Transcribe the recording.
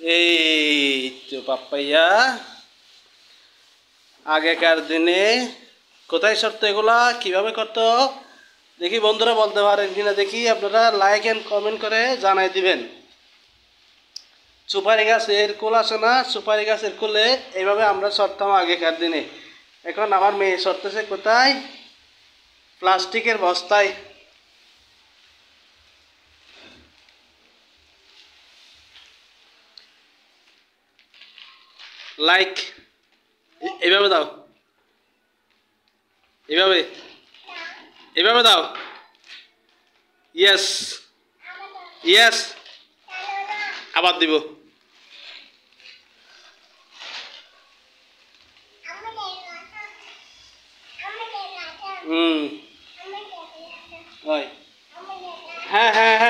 এই তো পাপ্পাইয়া আগেকার দিনে কোথায় সরতো এগুলা কিভাবে করতো দেখি বন্ধুরা বলতে পারেন কিনা দেখি আপনারা লাইক এন্ড কমেন্ট করে জানাই দিবেন। সুপারি গাছের কোল আছে না, সুপারি গাছের কোলে এইভাবে আমরা সরতাম আগেকার দিনে। এখন আমার মেয়ে সরতেছে কোথায়? প্লাস্টিকের বস্তায়। লাইক এইভাবে দাও, এইভাবে এইভাবে দাও। ইয়েস ইয়েস, আবার দিব। হুম, ওই হ্যাঁ হ্যাঁ হ্যাঁ